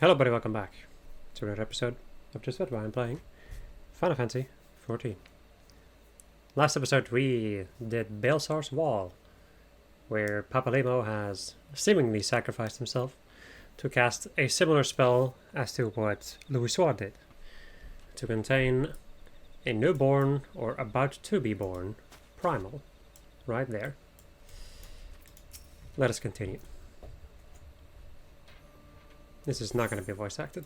Hello everybody, welcome back to another episode of Just What I'm playing Final Fantasy XIV. Last episode we did Baelsar's Wall, where Papalimo has seemingly sacrificed himself to cast a similar spell as to what Heavensward did, to contain a newborn or about to be born primal, right there. Let us continue. This is not going to be voice acted.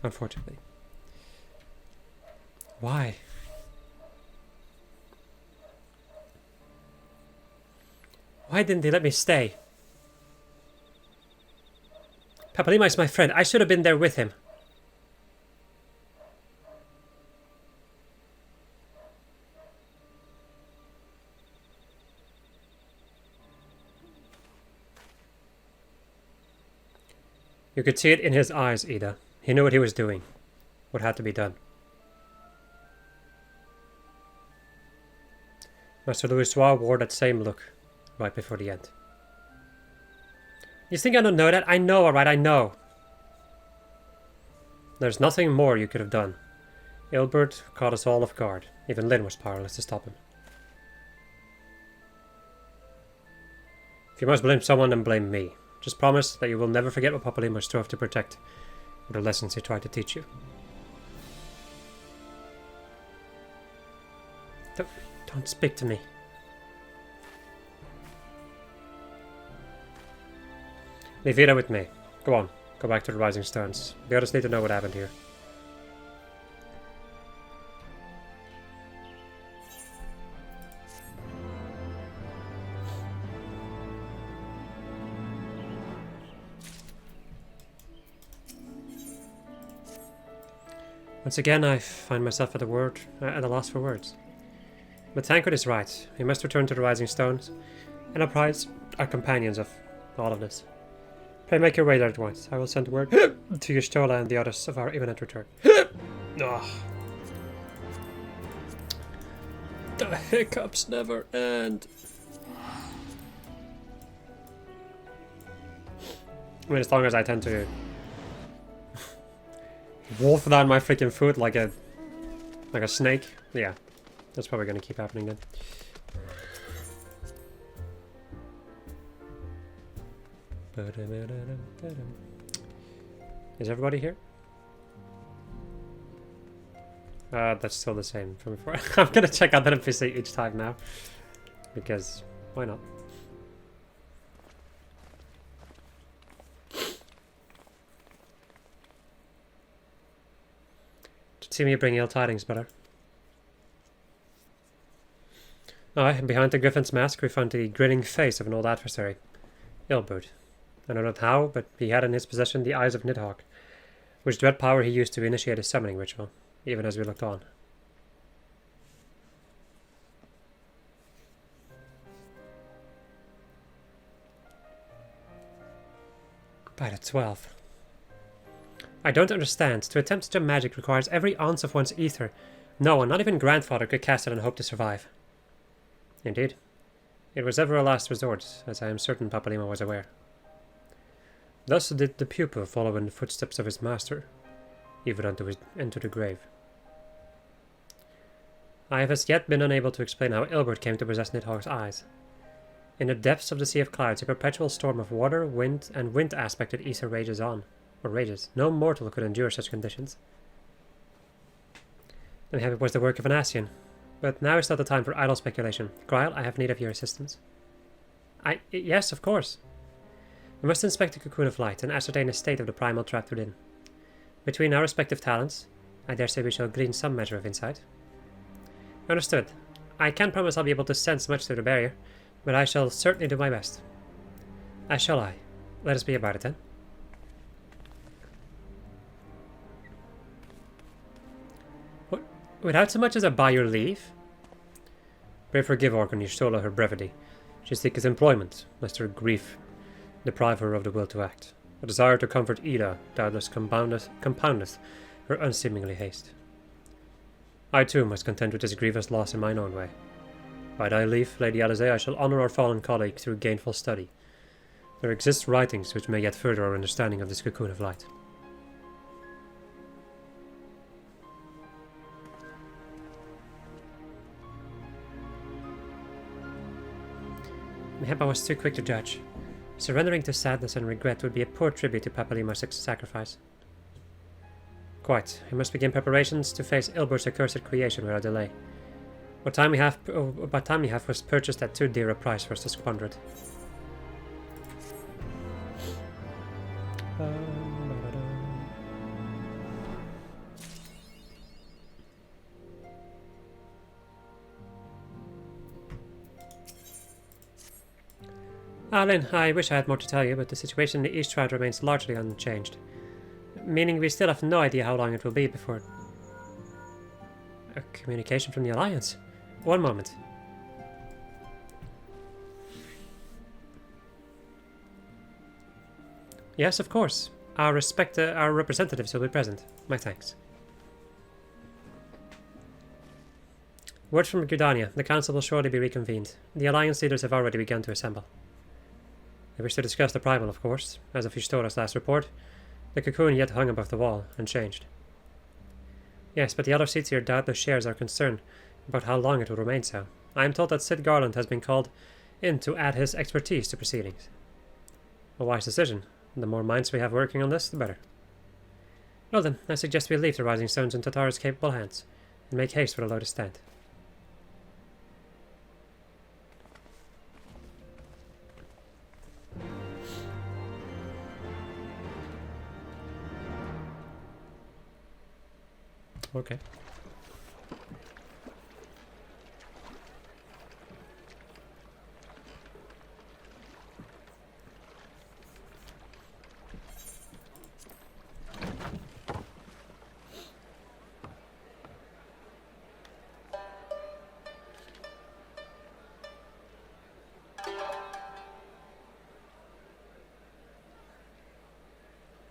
Unfortunately. Why? Why didn't they let me stay? Papalima is my friend. I should have been there with him. You could see it in his eyes, Ida. He knew what he was doing. What had to be done. Master Louisoix wore that same look right before the end. You think I don't know that? I know, alright, I know. There's nothing more you could have done. Ilbert caught us all off guard. Even Lyn was powerless to stop him. If you must blame someone, then blame me. Just promise that you will never forget what Papalima strove to protect, or the lessons he tried to teach you. Don't speak to me. Leave Ida with me. Go on, go back to the Rising Stones. The others need to know what happened here. Once again, I find myself at a loss for words. But Tancred is right. We must return to the Rising Stones, and apprise our companions of all of this. Pray make your way there at once. I will send word to Y'shtola and the others of our imminent return. Oh. The hiccups never end. I mean, as long as I tend to wolf down my freaking foot like a snake. Yeah, that's probably gonna keep happening then. Is everybody here? That's still the same from before. I'm gonna check out that NPC each time now, because why not? See me bring ill tidings, brother. Aye, and behind the griffin's mask we found the grinning face of an old adversary, Ilbert. I know not how, but he had in his possession the eyes of Nidhogg, which dread power he used to initiate his summoning ritual, even as we looked on. By the 12. I don't understand. To attempt such a magic requires every ounce of one's ether. No one, not even grandfather, could cast it and hope to survive. Indeed. It was ever a last resort, as I am certain Papalima was aware. Thus did the pupil follow in the footsteps of his master, even into the grave. I have as yet been unable to explain how Ilbert came to possess Nidhogg's eyes. In the depths of the Sea of Clouds, a perpetual storm of water, wind, and wind-aspected ether rages on. Or rages. No mortal could endure such conditions. I'm happy it was the work of an Ascian. But now is not the time for idle speculation. Grile, I have need of your assistance. Yes, of course. We must inspect the cocoon of light and ascertain the state of the primal trapped within. Between our respective talents, I dare say we shall glean some measure of insight. Understood. I can't promise I'll be able to sense much through the barrier, but I shall certainly do my best. As shall I. Let us be about it then. Without so much as a by your leave? Pray forgive Orkan Y'shtola her brevity. She seeketh employment, lest her grief deprive her of the will to act. A desire to comfort Ida doubtless compoundeth her unseemly haste. I too must contend with this grievous loss in mine own way. By thy leave, Lady Alisaie, I shall honour our fallen colleague through gainful study. There exist writings which may yet further our understanding of this cocoon of light. Mayhap I was too quick to judge. Surrendering to sadness and regret would be a poor tribute to Papalima's sacrifice. Quite. We must begin preparations to face Ilbert's accursed creation without delay. What time we have was purchased at too dear a price for us to squander it. Lynn, I wish I had more to tell you, but the situation in the East Shroud remains largely unchanged. Meaning we still have no idea how long it will be before... A communication from the Alliance? One moment. Yes, of course. Our representatives will be present. My thanks. Word from Gridania. The council will shortly be reconvened. The Alliance leaders have already begun to assemble. They wish to discuss the primal, of course. As of Ystora's last report, the cocoon yet hung above the wall, unchanged. Yes, but the other seats here doubtless shares our concern about how long it will remain so. I am told that Sid Garland has been called in to add his expertise to proceedings. A wise decision. The more minds we have working on this, the better. Well then, I suggest we leave the Rising Stones in Tatara's capable hands, and make haste for the Lotus Stand. Okay.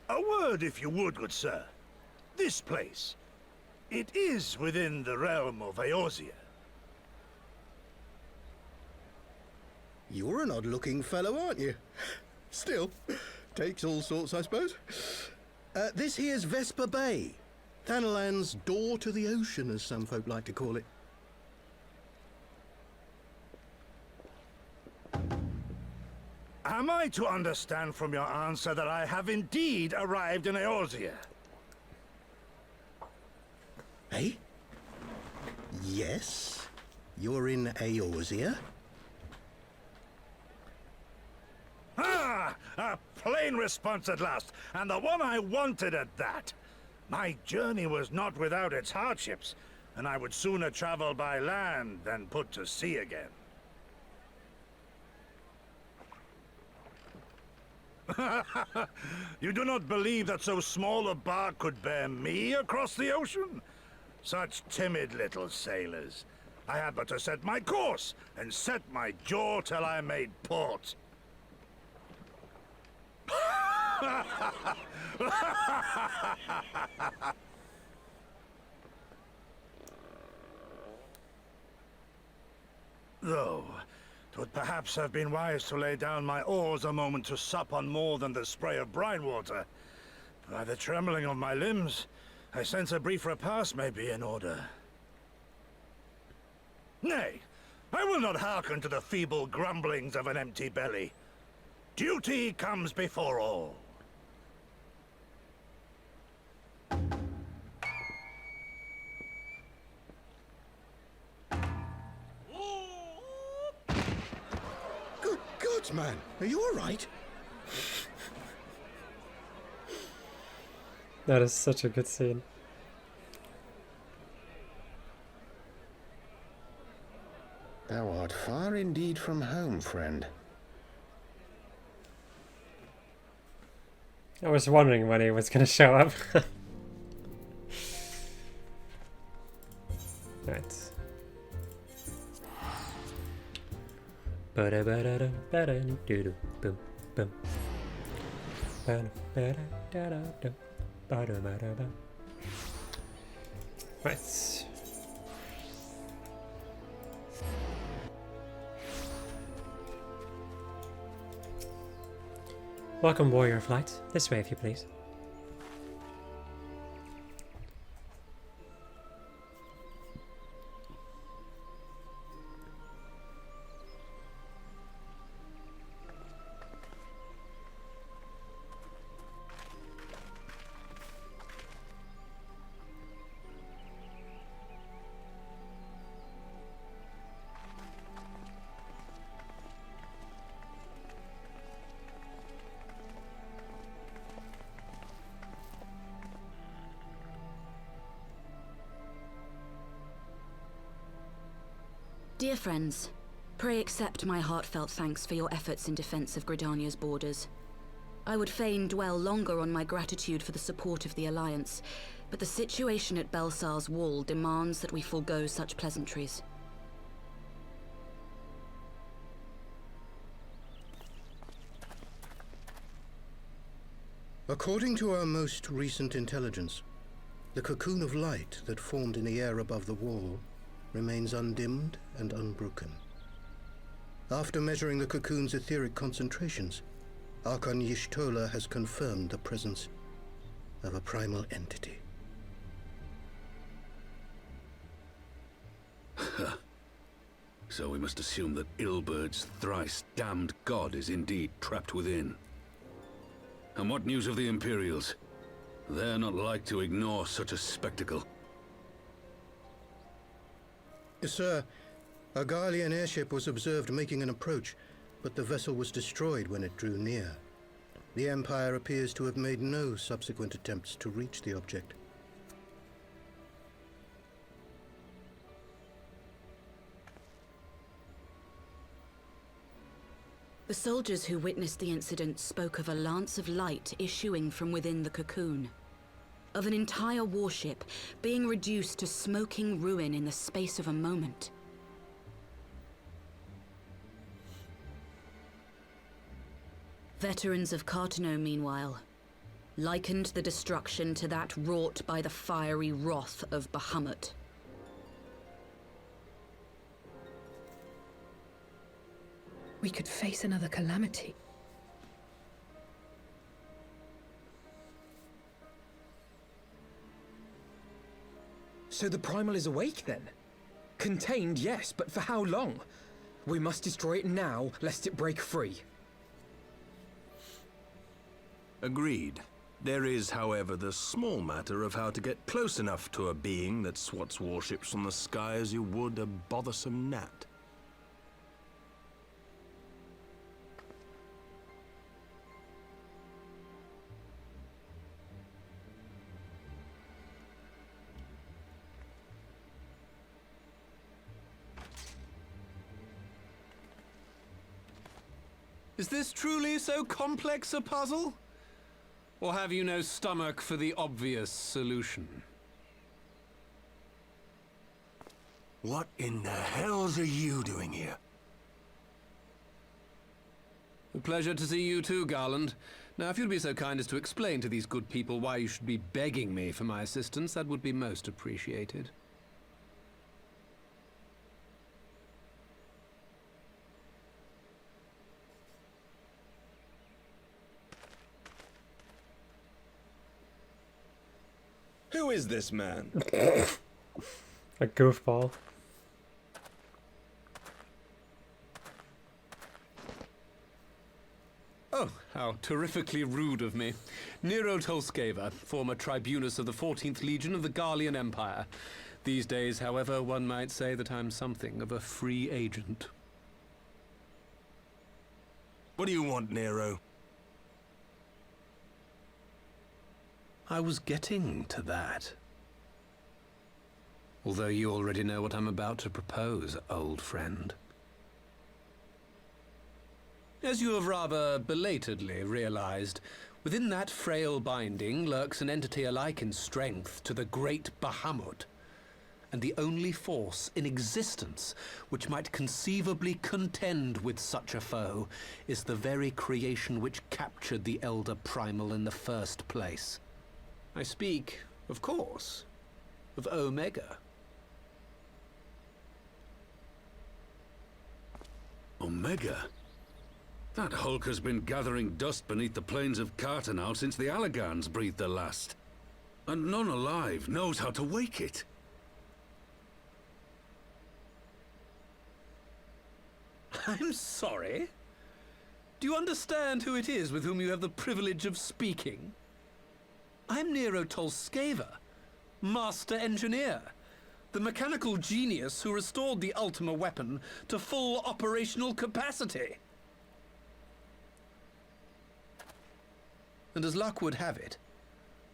A word, if you would, good sir. This place. It is within the realm of Eorzea. You're an odd-looking fellow, aren't you? Still, takes all sorts, I suppose. This here's Vesper Bay. Thanalan's door to the ocean, as some folk like to call it. Am I to understand from your answer that I have indeed arrived in Eorzea? Eh? Yes, you're in Eorzea. Ah! A plain response at last, and the one I wanted at that. My journey was not without its hardships, and I would sooner travel by land than put to sea again. You do not believe that so small a bark could bear me across the ocean? Such timid little sailors. I had but to set my course, and set my jaw till I made port. Though, 'twould perhaps have been wise to lay down my oars a moment to sup on more than the spray of brine water. By the trembling of my limbs, I sense a brief repast may be in order. Nay, I will not hearken to the feeble grumblings of an empty belly. Duty comes before all. Good gods, man. Are you all right? That is such a good scene. Thou art far indeed from home, friend. I was wondering when he was going to show up. Right. Right. Welcome, Warrior of Light. This way, if you please. Dear friends, pray accept my heartfelt thanks for your efforts in defense of Gridania's borders. I would fain dwell longer on my gratitude for the support of the Alliance, but the situation at Belsar's Wall demands that we forego such pleasantries. According to our most recent intelligence, the cocoon of light that formed in the air above the wall remains undimmed and unbroken. After measuring the cocoon's etheric concentrations, Archon Y'shtola has confirmed the presence of a primal entity. So we must assume that Ilbert's thrice-damned god is indeed trapped within. And what news of the Imperials? They're not like to ignore such a spectacle. Sir, a Garlean airship was observed making an approach, but the vessel was destroyed when it drew near. The Empire appears to have made no subsequent attempts to reach the object. The soldiers who witnessed the incident spoke of a lance of light issuing from within the cocoon. Of an entire warship being reduced to smoking ruin in the space of a moment. Veterans of Cartano, meanwhile, likened the destruction to that wrought by the fiery wrath of Bahamut. We could face another calamity. So the Primal is awake then? Contained, yes, but for how long? We must destroy it now, lest it break free. Agreed. There is, however, the small matter of how to get close enough to a being that swats warships from the sky as you would a bothersome gnat. Is this truly so complex a puzzle? Or have you no stomach for the obvious solution? What in the hells are you doing here? A pleasure to see you too, Garland. Now, if you'd be so kind as to explain to these good people why you should be begging me for my assistance, that would be most appreciated. Who is this man? A goofball. Oh, how terrifically rude of me. Nero Tolskeva, former tribunus of the 14th Legion of the Garlean Empire. These days, however, one might say that I'm something of a free agent. What do you want, Nero? I was getting to that. Although you already know what I'm about to propose, old friend. As you have rather belatedly realized, within that frail binding lurks an entity alike in strength to the great Bahamut, and the only force in existence which might conceivably contend with such a foe is the very creation which captured the Elder Primal in the first place. I speak, of course, of Omega. Omega? That hulk has been gathering dust beneath the plains of Cartanau since the Allagans breathed their last. And none alive knows how to wake it. I'm sorry? Do you understand who it is with whom you have the privilege of speaking? I'm Nero Tolskeva, Master Engineer, the mechanical genius who restored the Ultima weapon to full operational capacity. And as luck would have it,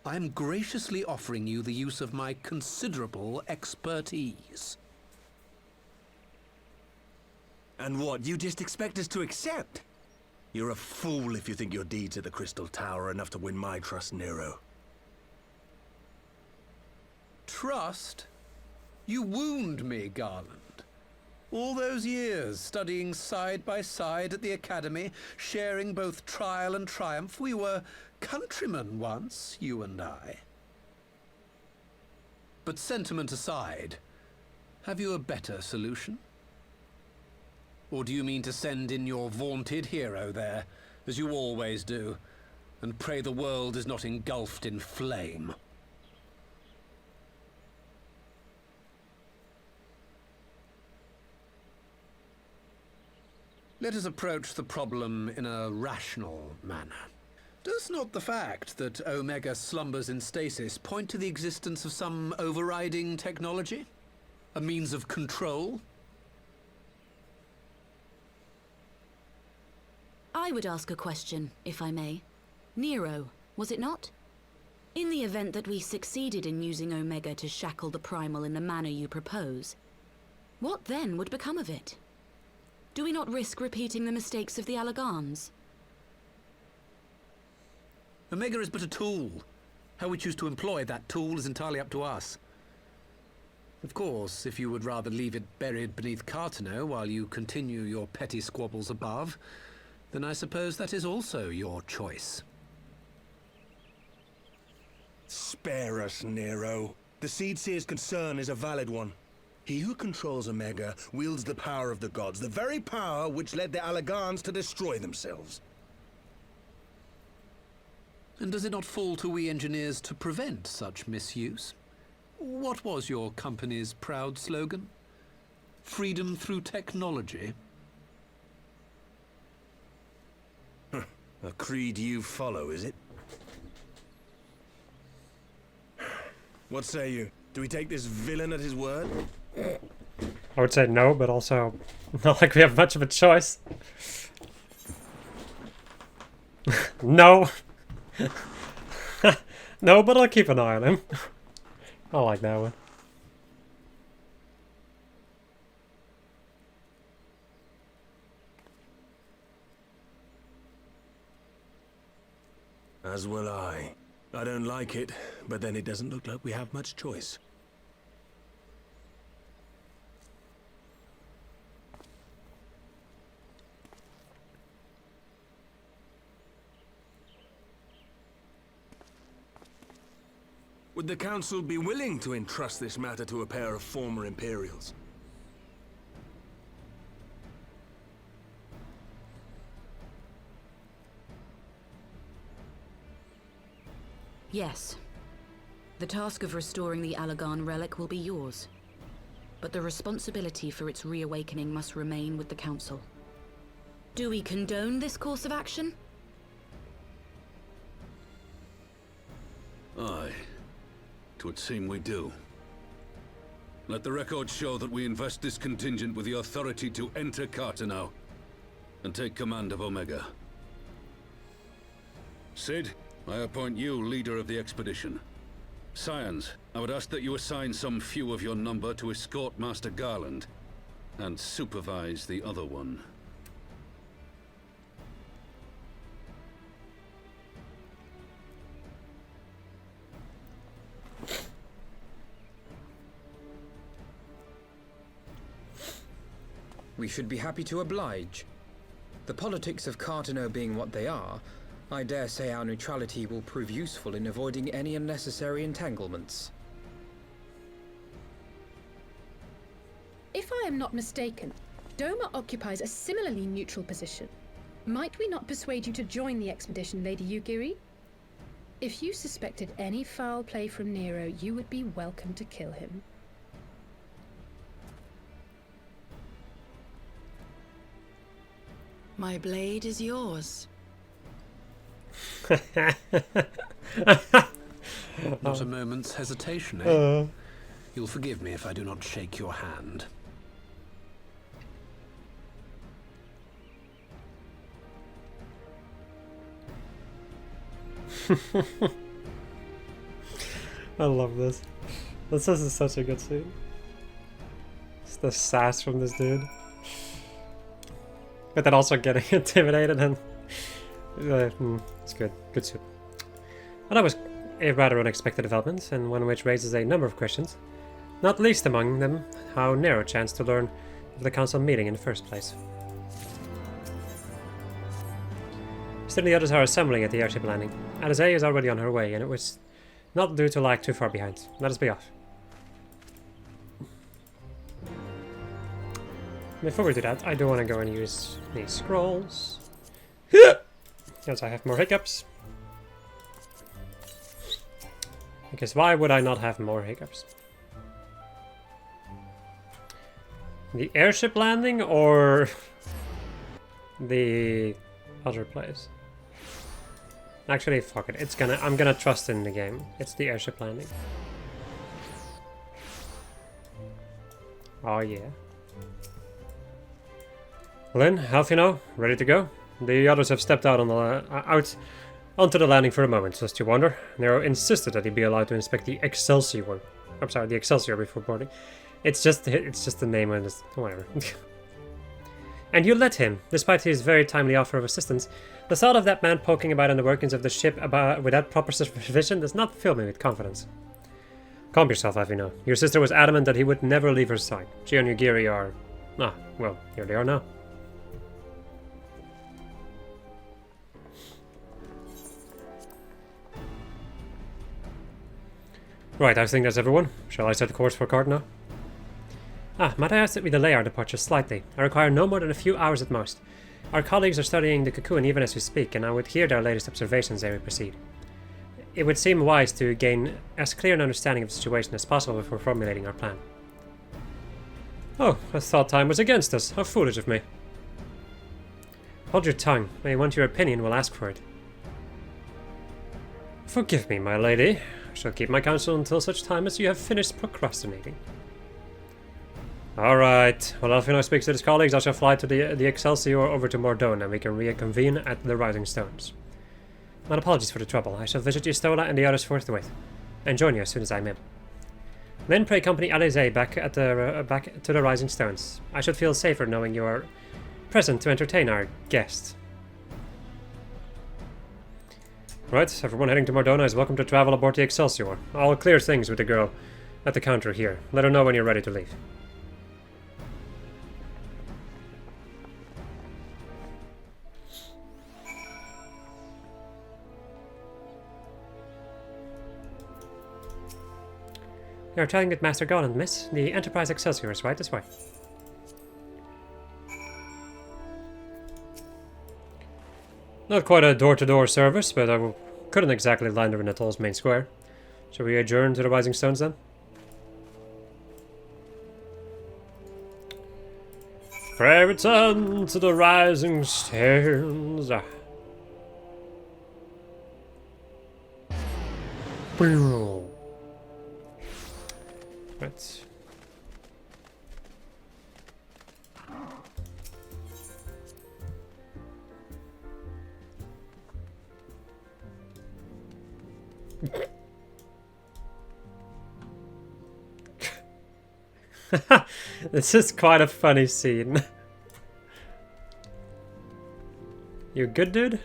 I am graciously offering you the use of my considerable expertise. And what, you just expect us to accept? You're a fool if you think your deeds at the Crystal Tower are enough to win my trust, Nero. Trust? You wound me, Garland. All those years, studying side by side at the Academy, sharing both trial and triumph, we were countrymen once, you and I. But sentiment aside, have you a better solution? Or do you mean to send in your vaunted hero there, as you always do, and pray the world is not engulfed in flame? Let us approach the problem in a rational manner. Does not the fact that Omega slumbers in stasis point to the existence of some overriding technology? A means of control? I would ask a question, if I may. Nero, was it not? In the event that we succeeded in using Omega to shackle the Primal in the manner you propose, what then would become of it? Do we not risk repeating the mistakes of the Allagans? Omega is but a tool. How we choose to employ that tool is entirely up to us. Of course, if you would rather leave it buried beneath Cartanau while you continue your petty squabbles above, then I suppose that is also your choice. Spare us, Nero. The Seedseer's concern is a valid one. He who controls Omega wields the power of the gods, the very power which led the Allagans to destroy themselves. And does it not fall to we engineers to prevent such misuse? What was your company's proud slogan? Freedom through technology? A creed you follow, is it? What say you? Do we take this villain at his word? I would say no, but also not like we have much of a choice. No. No, but I'll keep an eye on him. I like that one. As will I. I don't like it, but then it doesn't look like we have much choice. Would the Council be willing to entrust this matter to a pair of former Imperials? Yes. The task of restoring the Allagan relic will be yours. But the responsibility for its reawakening must remain with the Council. Do we condone this course of action? Aye. 'Twould seem we do. Let the record show that we invest this contingent with the authority to enter Cartanau and take command of Omega. Sid, I appoint you leader of the expedition. Scions, I would ask that you assign some few of your number to escort Master Garland and supervise the other one. We should be happy to oblige. The politics of Cartanau being what they are, I dare say our neutrality will prove useful in avoiding any unnecessary entanglements. If I am not mistaken, Doma occupies a similarly neutral position. Might we not persuade you to join the expedition, Lady Yugiri? If you suspected any foul play from Nero, you would be welcome to kill him. My blade is yours. Not a moment's hesitation, eh? You'll forgive me if I do not shake your hand. I love this. This is such a good scene. It's the sass from this dude. But then also getting intimidated and... it's good. Good soup. Well, that was a rather unexpected development, and one which raises a number of questions. Not least among them, how Nero chanced to learn of the council meeting in the first place. Still, the others are assembling at the airship landing. Alize is already on her way, and it was not due to lag too far behind. Let us be off. Before we do that, I do want to go and use these scrolls. Yes, I have more hiccups. Because why would I not have more hiccups? The airship landing or the other place? Actually, fuck it. I'm gonna trust in the game. It's the airship landing. Oh yeah. Lynn, Alfino, ready to go? The others have stepped out onto the landing for a moment, just you wonder. Nero insisted that he be allowed to inspect the Excelsior. I'm sorry, the Excelsior before boarding. It's just the name of this, whatever. And you let him, despite his very timely offer of assistance. The thought of that man poking about in the workings of the ship without proper supervision does not fill me with confidence. Calm yourself, Alfino. Your sister was adamant that he would never leave her side. She and Yugiri are... Ah, well, here they are now. Right, I think that's everyone. Shall I set the course for Cardinal? Might I ask that we delay our departure slightly? I require no more than a few hours at most. Our colleagues are studying the cocoon even as we speak, and I would hear their latest observations ere we proceed. It would seem wise to gain as clear an understanding of the situation as possible before formulating our plan. Oh, I thought time was against us. How foolish of me. Hold your tongue. When you want your opinion, we'll ask for it. Forgive me, my lady. I shall keep my counsel until such time as you have finished procrastinating. Alright, while Alfino speaks to his colleagues, I shall fly to the Excelsior over to Mordone, and we can reconvene at the Rising Stones. My apologies for the trouble. I shall visit Gistola and the others forthwith, and join you as soon as I'm able. Then pray accompany Alize back to the Rising Stones. I should feel safer knowing you are present to entertain our guests. Right, everyone heading to Mordona is welcome to travel aboard the Excelsior. I'll clear things with the girl at the counter here. Let her know when you're ready to leave. You're telling with Master Garland, miss. The Enterprise Excelsior is right this way. Not quite a door-to-door service, but I couldn't exactly land her in Atoll's main square. Shall we adjourn to the Rising Stones then? Pray return to the Rising Stones. Right. This is quite a funny scene. You good, dude?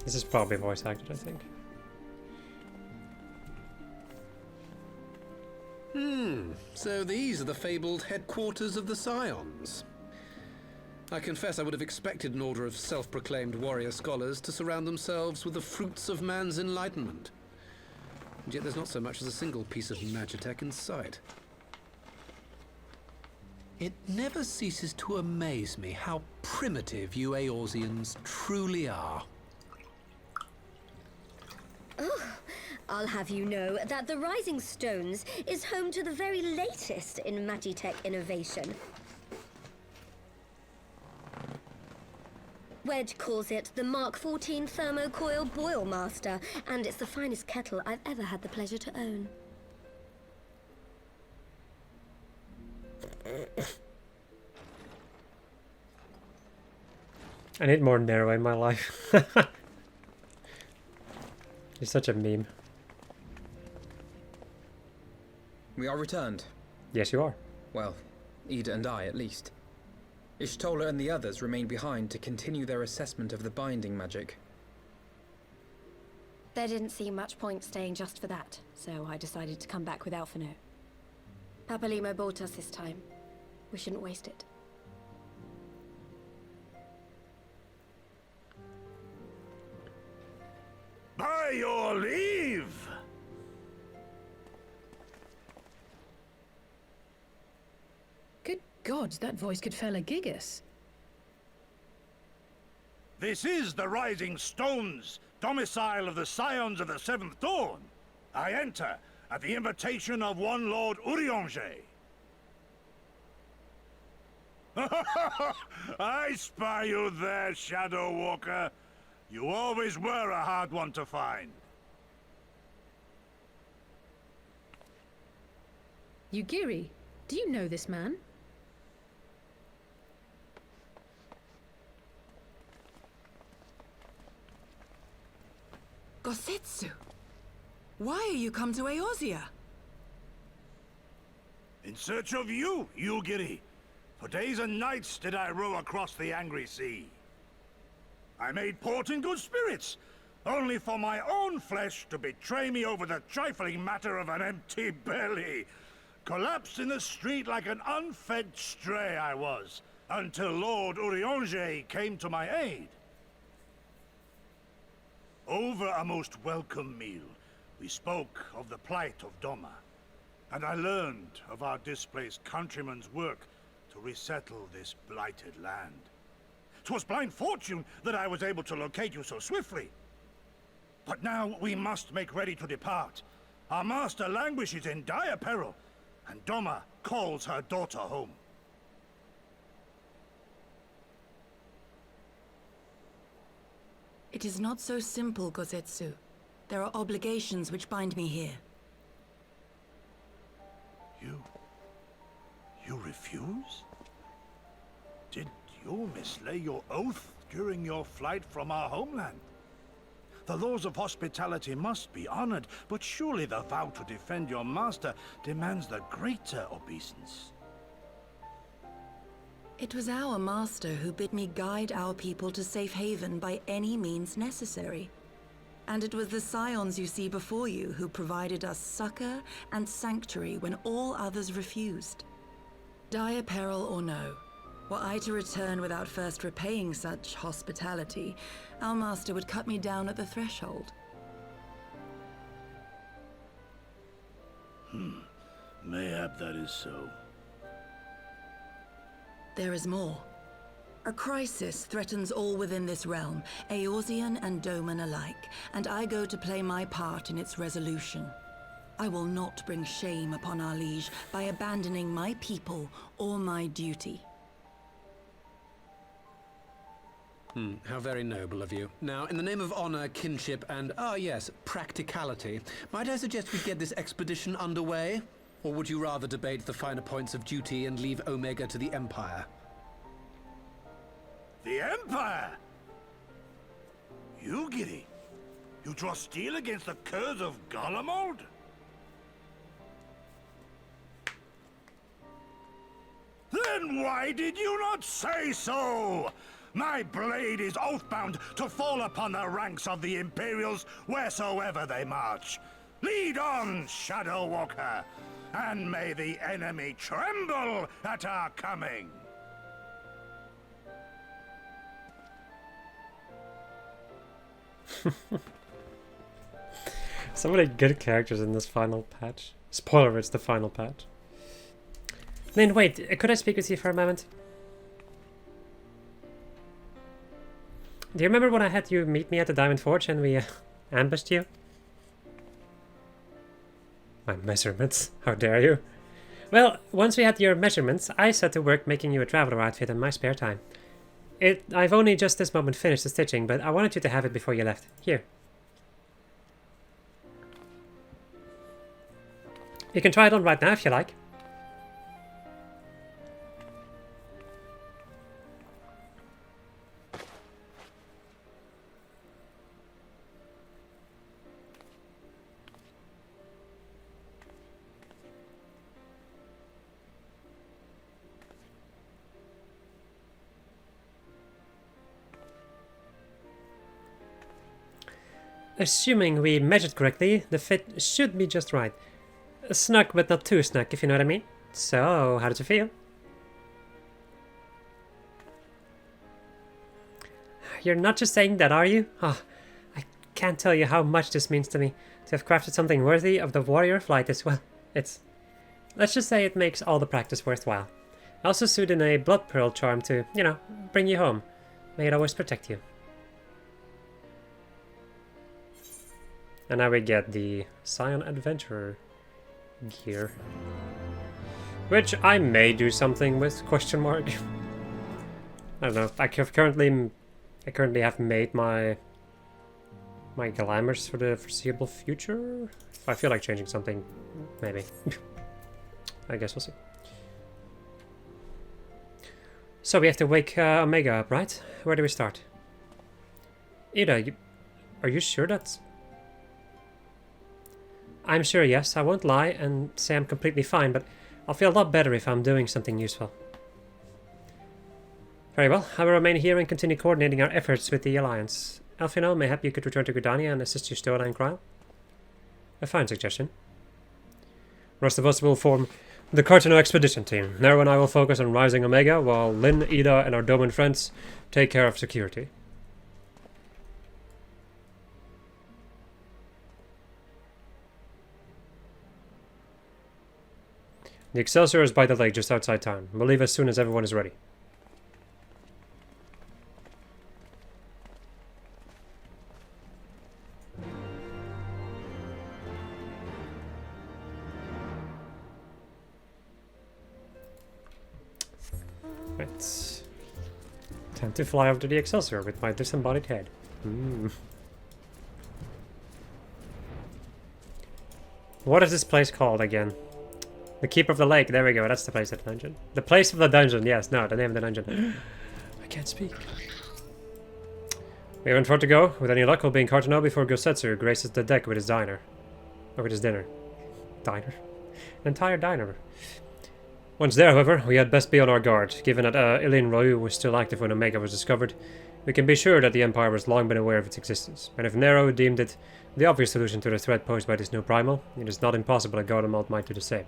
This is probably voice acted, I think. So these are the fabled headquarters of the Scions. I confess I would have expected an order of self-proclaimed warrior scholars to surround themselves with the fruits of man's enlightenment. and yet there's not so much as a single piece of magitech in sight. It never ceases to amaze me how primitive you Eorzeans truly are. Oh, I'll have you know that the Rising Stones is home to the very latest in magitech innovation. Wedge calls it the Mark 14 Thermocoil Boil Master, and it's the finest kettle I've ever had the pleasure to own. I need more Nero in my life. He's such a meme. We are returned. Yes, you are. Well, Ida and I, at least. Ishtola and the others remain behind to continue their assessment of the binding magic. There didn't seem much point staying just for that, so I decided to come back with Alphino. Papalimo bought us this time. We shouldn't waste it. By your leave! Good God, that voice could fell a gigas. This is the Rising Stones, domicile of the Scions of the Seventh Dawn. I enter at the invitation of one Lord Urianger. I spy you there, Shadow Walker. You always were a hard one to find. Yugiri, do you know this man? Gosetsu, why are you come to Eorzea? In search of you, Yugiri. For days and nights did I row across the angry sea. I made port in good spirits, only for my own flesh to betray me over the trifling matter of an empty belly. Collapsed in the street like an unfed stray I was, until Lord Urianger came to my aid. Over a most welcome meal, we spoke of the plight of Doma, and I learned of our displaced countrymen's work to resettle this blighted land. 'Twas blind fortune that I was able to locate you so swiftly. But now we must make ready to depart. Our master languishes in dire peril, and Doma calls her daughter home. It is not so simple, Gosetsu. There are obligations which bind me here. You refuse? Did you mislay your oath during your flight from our homeland? The laws of hospitality must be honored, but surely the vow to defend your master demands the greater obeisance. It was our master who bid me guide our people to safe haven by any means necessary. And it was the scions you see before you who provided us succor and sanctuary when all others refused. Dire peril or no, were I to return without first repaying such hospitality, our master would cut me down at the threshold. Mayhap that is so. There is more. A crisis threatens all within this realm, Eorzean and Doman alike, and I go to play my part in its resolution. I will not bring shame upon our liege by abandoning my people or my duty. How very noble of you. Now, in the name of honor, kinship, and, yes, practicality, might I suggest we get this expedition underway? Or would you rather debate the finer points of duty and leave Omega to the Empire? The Empire? Yugiri, you draw steel against the curse of Garlemald? Then why did you not say so? My blade is oath-bound to fall upon the ranks of the Imperials wheresoever they march. Lead on, Shadow Walker, and may the enemy tremble at our coming. So many good characters in this final patch. Spoiler, it's the final patch. Lynn, wait, could I speak with you for a moment? Do you remember when I had you meet me at the Diamond Forge and we ambushed you? My measurements, how dare you? Well, once we had your measurements, I set to work making you a traveler outfit in my spare time. I've only just this moment finished the stitching, but I wanted you to have it before you left. Here. You can try it on right now if you like. Assuming we measured correctly, the fit should be just right. Snug, but not too snug, if you know what I mean. So, how did you feel? You're not just saying that, are you? Oh, I can't tell you how much this means to me. To have crafted something worthy of the warrior flight as well. Let's just say it makes all the practice worthwhile. I also sewed in a blood pearl charm to, you know, bring you home. May it always protect you. And now we get the Scion Adventurer gear. Which I may do something with, question mark. I don't know, I currently have made my glamours for the foreseeable future. If I feel like changing something, maybe. I guess we'll see. So we have to wake Omega up, right? Where do we start? Ida, are you sure that's... I'm sure, yes. I won't lie and say I'm completely fine, but I'll feel a lot better if I'm doing something useful. Very well. I will remain here and continue coordinating our efforts with the Alliance. Elfino, mayhap you could return to Gridania and assist your Stola and Kryle? A fine suggestion. The rest of us will form the Cartano expedition team. Nero and I will focus on Rising Omega, while Lynn, Ida, and our Doman friends take care of security. The Excelsior is by the lake just outside town. We'll leave as soon as everyone is ready. Right. Time to fly over to the Excelsior with my disembodied head. What is this place called again? The Keeper of the Lake, there we go, that's the place of the dungeon. The place of the dungeon, yes, no, the name of the dungeon. I can't speak. We haven't far to go. With any luck, we'll be in Cartano before Gosetsu graces the deck with his diner. Or with his dinner. Diner? An entire diner. Once there, however, we had best be on our guard. Given that Ilin Ryu was still active when Omega was discovered, we can be sure that the Empire has long been aware of its existence. And if Nero deemed it the obvious solution to the threat posed by this new primal, it is not impossible that Gaudemold might do the same.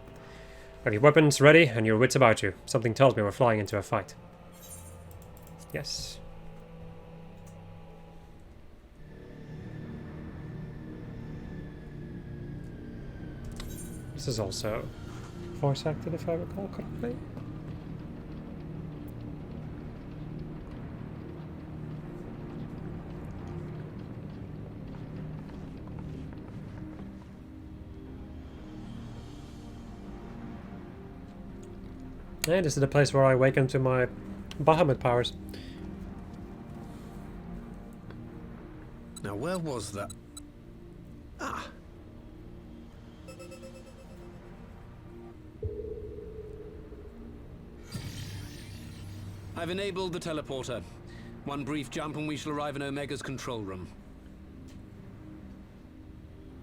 Have your weapons ready and your wits about you. Something tells me we're flying into a fight. Yes. This is also voice acted, if I recall correctly. And this is the place where I awaken to my Bahamut powers. Now, where was that? Ah! I've enabled the teleporter. One brief jump and we shall arrive in Omega's control room.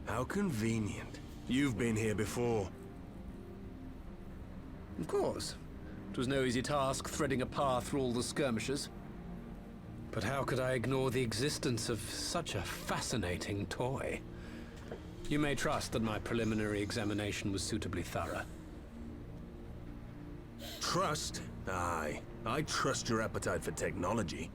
How convenient. You've been here before. Of course. It was no easy task threading a path through all the skirmishes. But how could I ignore the existence of such a fascinating toy? You may trust that my preliminary examination was suitably thorough. Trust? Aye. I trust your appetite for technology.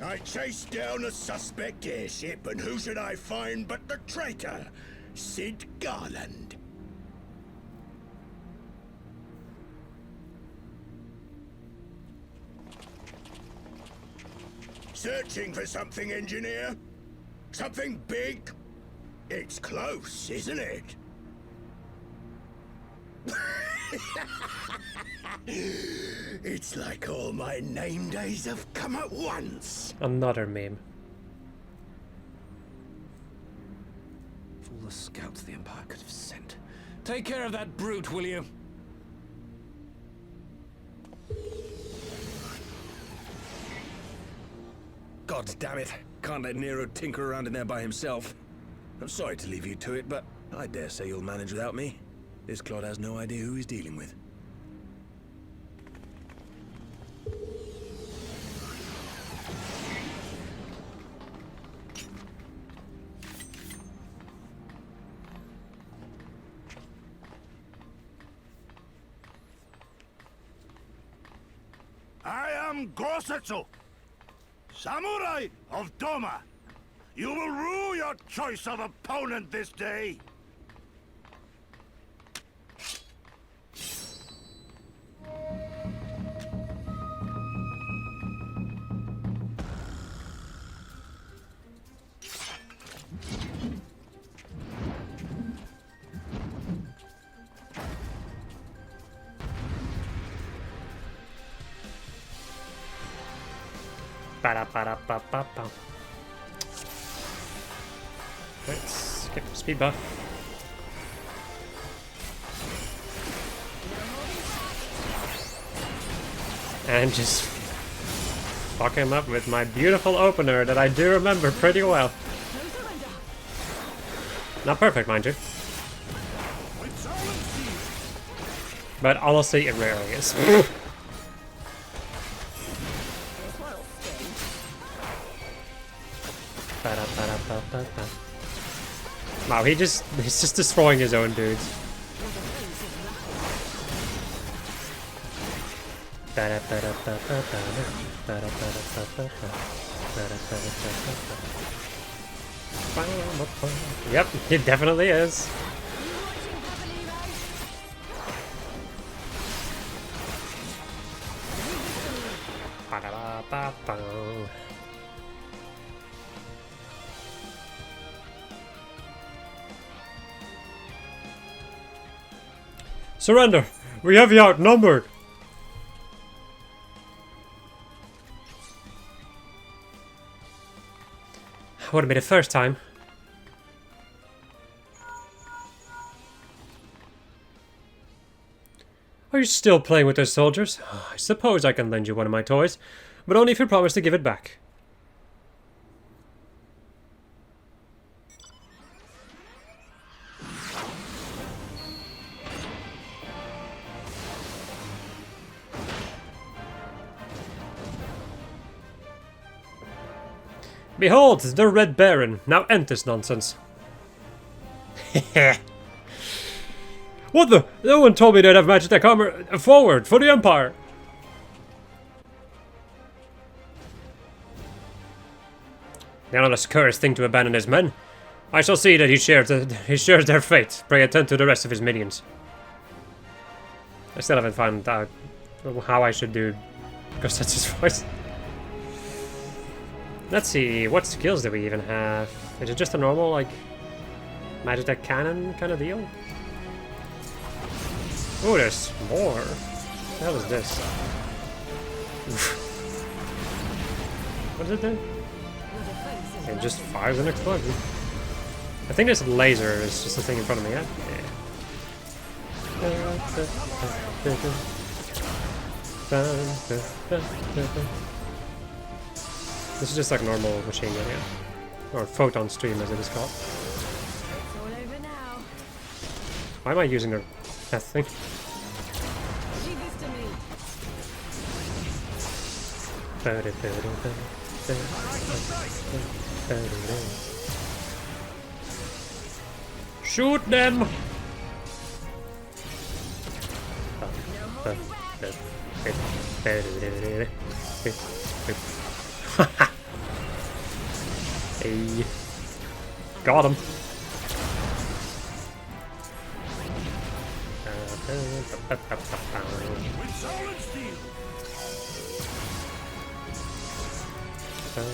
I chased down a suspect airship, and who should I find but the traitor, Sid Garland. Searching for something, engineer? Something big? It's close, isn't it? It's like all my name days have come at once. Another meme. For all the scouts the Empire could have sent. Take care of that brute, will you? God damn it. Can't let Nero tinker around in there by himself. I'm sorry to leave you to it, but I dare say you'll manage without me. This clod has no idea who he's dealing with. I am Gosetsu, Samurai of Doma. You will rue your choice of opponent this day. Ba-da-ba-da-ba-ba-ba. Let's skip speed buff. And just fuck him up with my beautiful opener that I do remember pretty well. Not perfect, mind you. But honestly, it rarely is. Wow, he's just destroying his own dudes. Yep, it definitely is. Surrender! We have you outnumbered! Wouldn't be the first time. Are you still playing with those soldiers? I suppose I can lend you one of my toys, but only if you promise to give it back. Behold, the Red Baron. Now end this nonsense. What the? No one told me they'd have Magitech armor forward for the Empire. Nonetheless, cursed thing to abandon his men. I shall see that he shares their fate. Pray attend to the rest of his minions. I still haven't found out how I should do Gosetsu's voice. Let's see, what skills do we even have? Is it just a normal, like, Magitech cannon kind of deal? Oh, there's more. What the hell is this? What does it do? It just fires an explosion. I think this laser is just a thing in front of me, yeah? This is just like normal machine gun, yeah? Or photon stream as it is called. It's all over now. Why am I using that thing? Leave this to me. Shoot them! Hey. Got him. With solid steel. I'm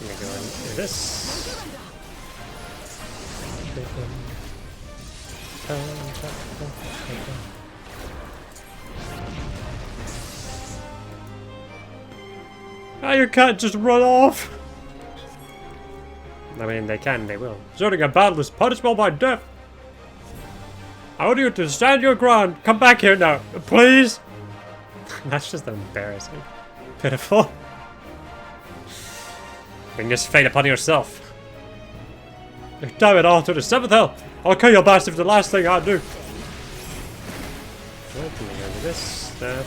gonna go and do this. Oh, you can't just run off! I mean, they can, they will. Deserting a battle is punishable by death! I order you to stand your ground! Come back here now, please! That's just embarrassing. Pitiful. Bring this fate upon yourself. Damn it all to the 7th hell! I'll kill your bastard for the last thing I do! What can we do this? That.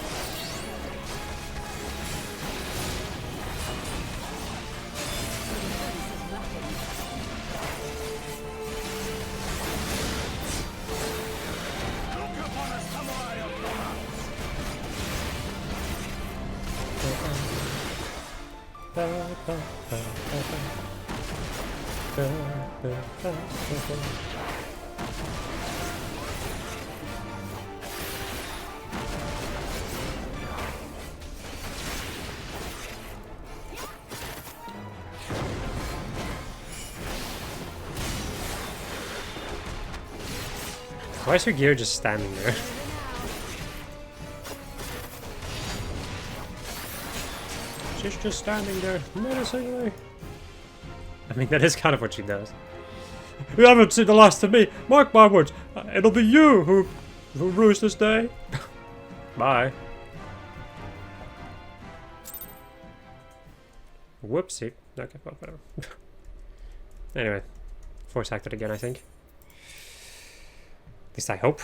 Why is your gear just standing there? She's just standing there, menacingly. I mean, that is kind of what she does. You haven't seen the last of me. Mark my words. It'll be you who rules this day. Bye. Whoopsie. Okay, well, whatever. Anyway, force acted again, I think. At least I hope.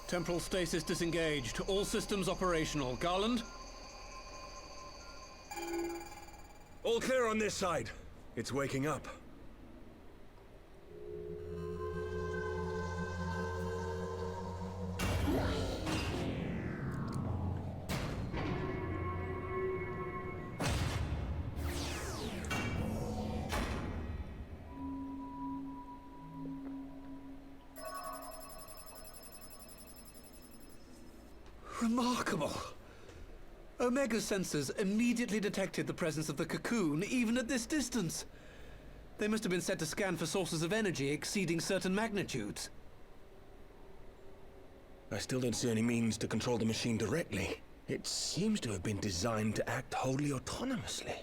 Temporal stasis disengaged. All systems operational. Garland? All clear on this side. It's waking up. Remarkable. Omega sensors immediately detected the presence of the cocoon, even at this distance. They must have been set to scan for sources of energy exceeding certain magnitudes. I still don't see any means to control the machine directly. It seems to have been designed to act wholly autonomously.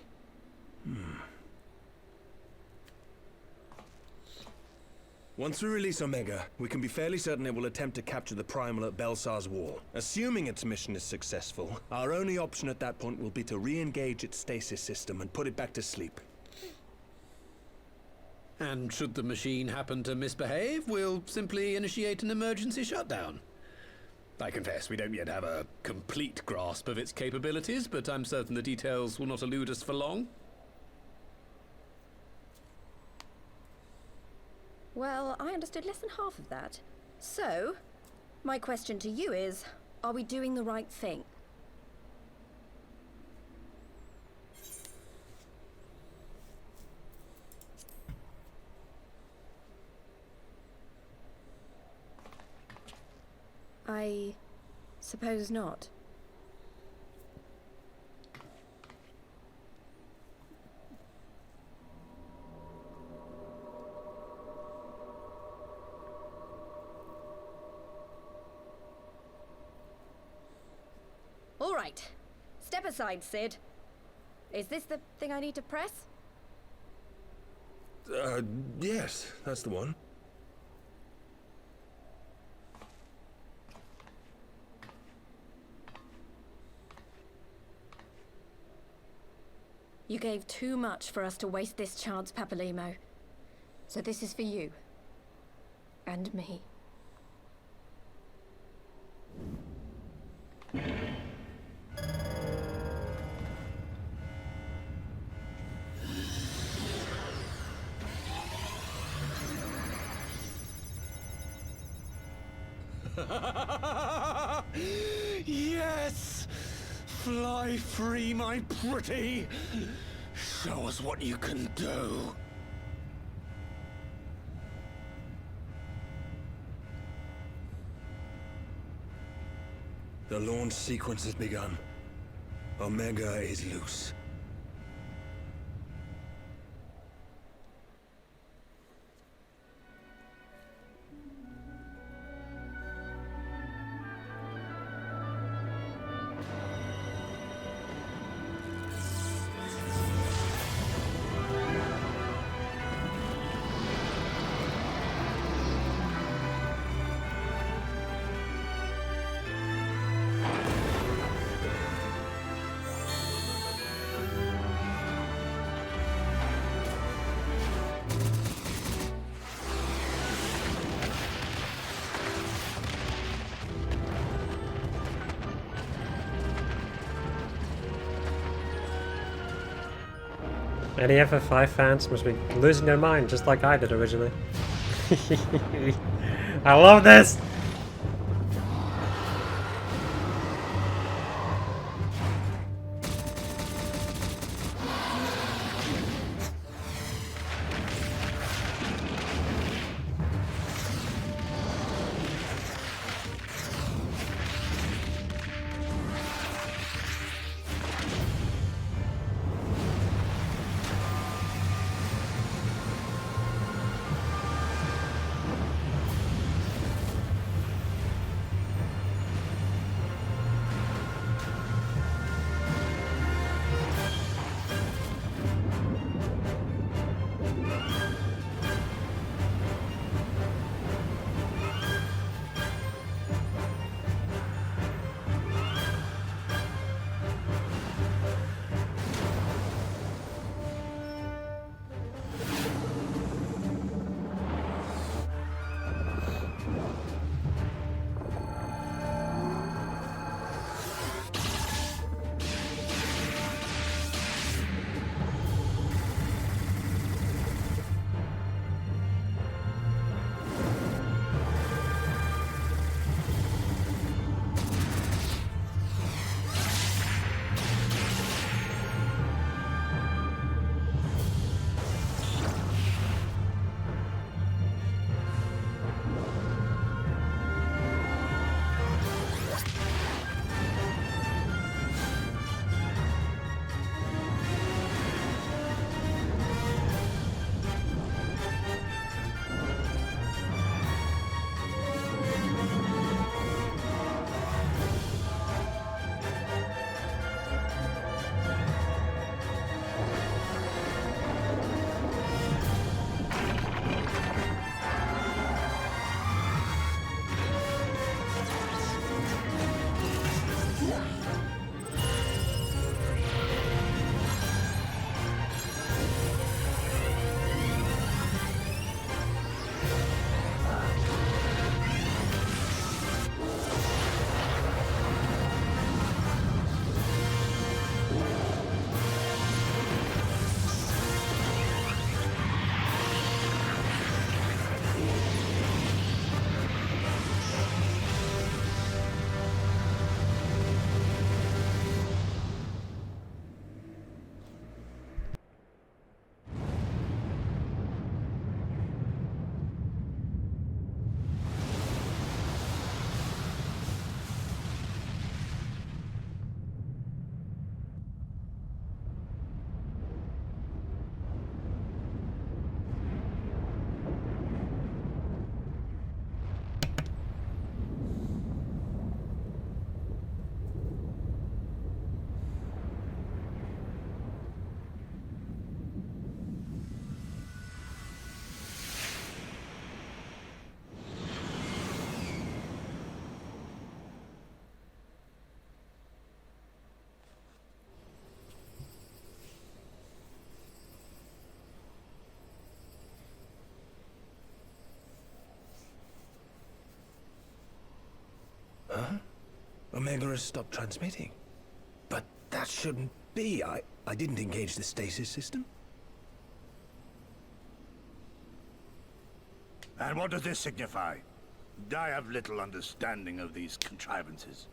Once we release Omega, we can be fairly certain it will attempt to capture the Primal at Belsar's wall. Assuming its mission is successful, our only option at that point will be to re-engage its stasis system and put it back to sleep. And should the machine happen to misbehave, we'll simply initiate an emergency shutdown. I confess we don't yet have a complete grasp of its capabilities, but I'm certain the details will not elude us for long. Well, I understood less than half of that. So, my question to you is, are we doing the right thing? I suppose not. All right. Step aside, Sid. Is this the thing I need to press? Yes, that's the one. You gave too much for us to waste this chance, Papalimo. So this is for you. And me. Yes! Fly free, my pretty! Show us what you can do. The launch sequence has begun. Omega is loose. Any ffXIV fans must be losing their mind just like I did originally. I love this! Omega has stopped transmitting. But that shouldn't be. I didn't engage the stasis system. And what does this signify? I have little understanding of these contrivances.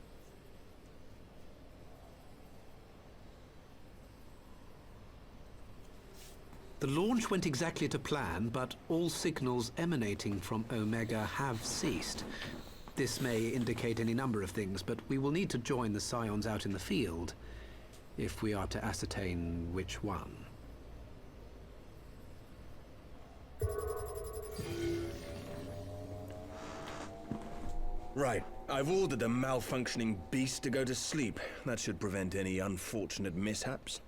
The launch went exactly to plan, but all signals emanating from Omega have ceased. This may indicate any number of things, but we will need to join the Scions out in the field if we are to ascertain which one. Right. I've ordered a malfunctioning beast to go to sleep. That should prevent any unfortunate mishaps.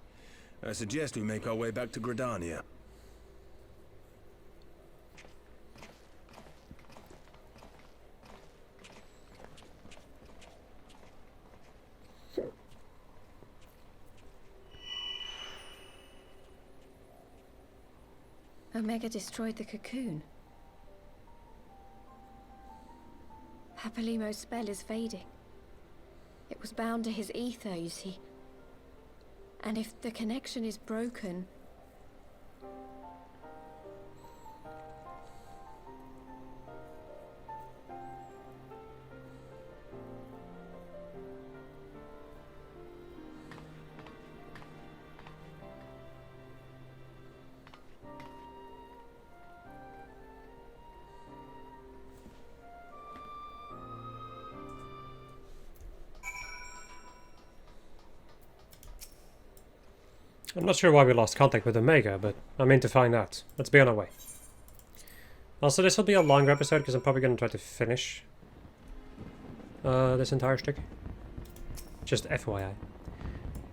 I suggest we make our way back to Gridania. Omega destroyed the cocoon. Papalimo's spell is fading. It was bound to his ether, you see. And if the connection is broken... I'm not sure why we lost contact with Omega, but I'm in to find out. Let's be on our way. Also, this will be a longer episode because I'm probably going to try to finish this entire stick. Just FYI.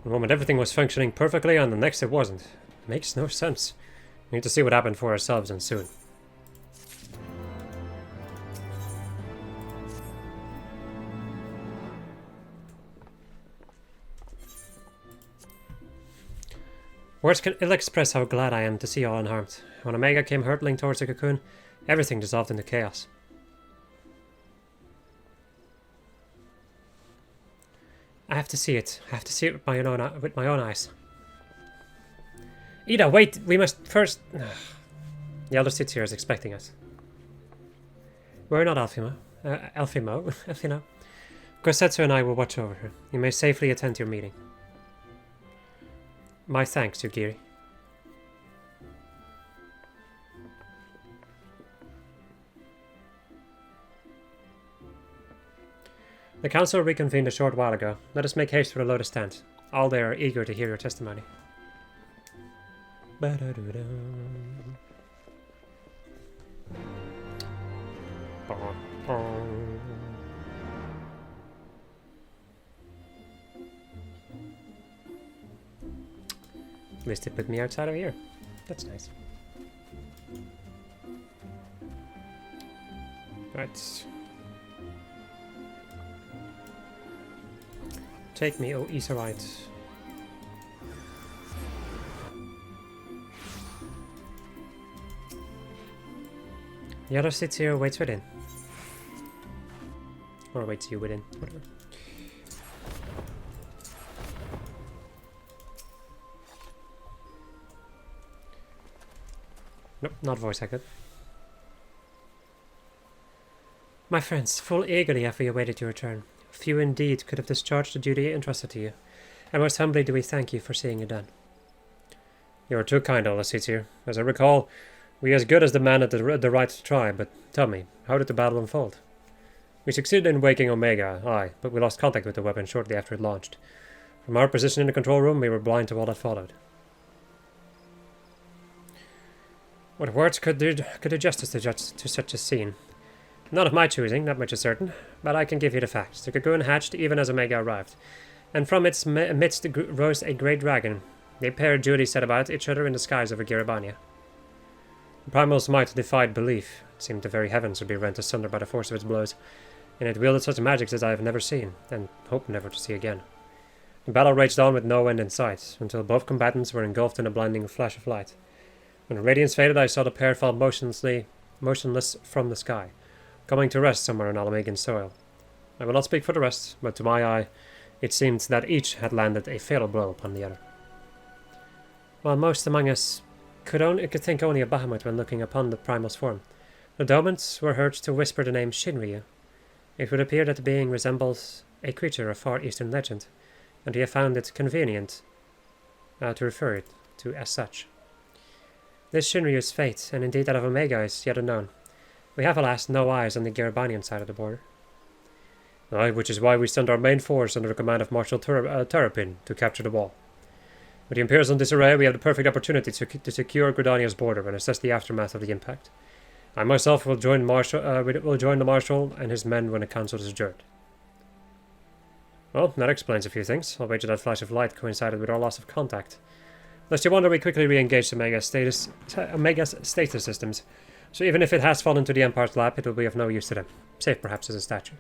The moment everything was functioning perfectly and the next it wasn't. It makes no sense. We need to see what happened for ourselves and soon. Words can ill express how glad I am to see you all unharmed. When Omega came hurtling towards the cocoon, everything dissolved into chaos. I have to see it. I have to see it with my own eyes. Ida, wait! We must first... The elder sits here is expecting us. We're not Elfimo. Corsetto and I will watch over her. You may safely attend your meeting. My thanks, Yugiri. The council reconvened a short while ago. Let us make haste for the Lotus Tent. All there are eager to hear your testimony. At least they put me outside of here. That's nice. Right. Take me, O Iserite. The other sits here, waits within. Or waits you within, whatever. Nope, not voice acted. My friends, full eagerly have we awaited your return. Few indeed could have discharged the duty entrusted to you, and most humbly do we thank you for seeing it done. You are too kind, all the seats here. As I recall, we as good as the man at the right to try, but tell me, how did the battle unfold? We succeeded in waking Omega, aye, but we lost contact with the weapon shortly after it launched. From our position in the control room, we were blind to all that followed. What words could do justice to such a scene? Not of my choosing, that much is certain, but I can give you the facts. The cocoon hatched even as Omega arrived, and from its midst rose a great dragon. They pair duty set about each other in the skies over Giribania. The primal's might defied belief. It seemed the very heavens would be rent asunder by the force of its blows, and it wielded such magics as I have never seen, and hope never to see again. The battle raged on with no end in sight, until both combatants were engulfed in a blinding flash of light. When the radiance faded, I saw the pair fall motionless from the sky, coming to rest somewhere on Alamegan soil. I will not speak for the rest, but to my eye, it seemed that each had landed a fatal blow upon the other. While most among us could think only of Bahamut when looking upon the primal's form, the Domans were heard to whisper the name Shinryu. It would appear that the being resembles a creature of Far Eastern legend, and we have found it convenient to refer it to as such. This Shinryu's fate, and indeed that of Omega, is yet unknown. We have, alas, no eyes on the Garabanian side of the border. Aye, which is why we send our main force under the command of Marshal Terrapin to capture the wall. With the Imperials in disarray, we have the perfect opportunity to secure Gridania's border and assess the aftermath of the impact. I myself will join the Marshal and his men when the council is adjourned. Well, that explains a few things. I'll wager that flash of light coincided with our loss of contact. Lest you wonder, we quickly re-engaged Omega's status systems, so even if it has fallen to the Empire's lap, it will be of no use to them, save perhaps as a statue.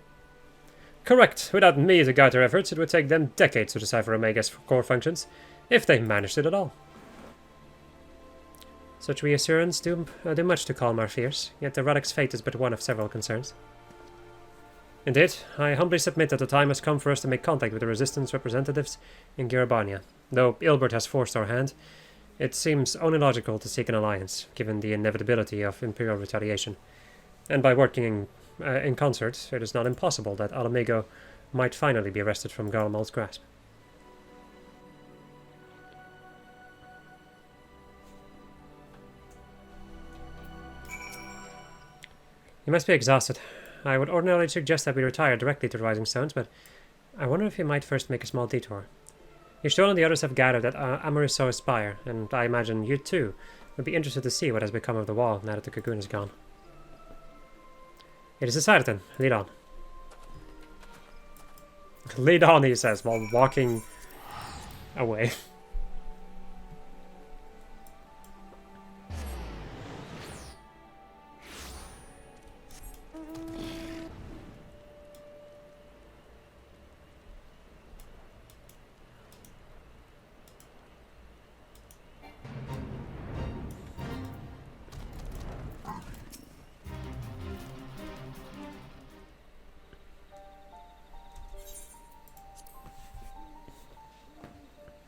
Correct. Without me to guide their efforts, it would take them decades to decipher Omega's core functions, if they managed it at all. Such reassurance do much to calm our fears, yet the relic's fate is but one of several concerns. Indeed, I humbly submit that the time has come for us to make contact with the Resistance representatives in Garabania. Though Ilbert has forced our hand, it seems only logical to seek an alliance, given the inevitability of Imperial retaliation. And by working in concert, it is not impossible that Alamigo might finally be wrested from Garmal's grasp. You must be exhausted. I would ordinarily suggest that we retire directly to the Rising Stones, but I wonder if we might first make a small detour. Yishtol and the others have gathered at Amariso's Spire, and I imagine you too would be interested to see what has become of the wall now that the cocoon is gone. It is decided then. Lead on. Lead on, he says, while walking away.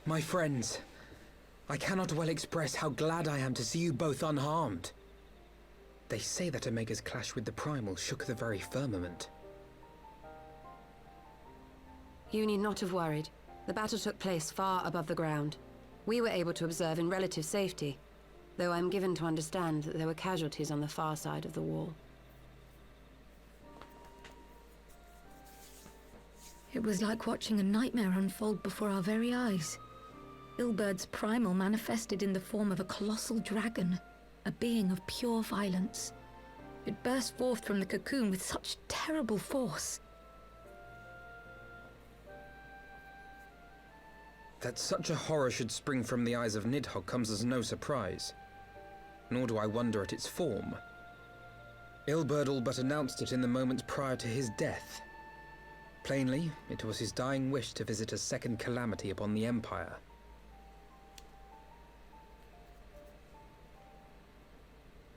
My friends, I cannot well express how glad I am to see you both unharmed. They say that Omega's clash with the Primal shook the very firmament. You need not have worried. The battle took place far above the ground. We were able to observe in relative safety, though I'm given to understand that there were casualties on the far side of the wall. It was like watching a nightmare unfold before our very eyes. Ilberd's primal manifested in the form of a colossal dragon, a being of pure violence. It burst forth from the cocoon with such terrible force. That such a horror should spring from the eyes of Nidhogg comes as no surprise. Nor do I wonder at its form. Ilberd all but announced it in the moments prior to his death. Plainly, it was his dying wish to visit a second calamity upon the Empire.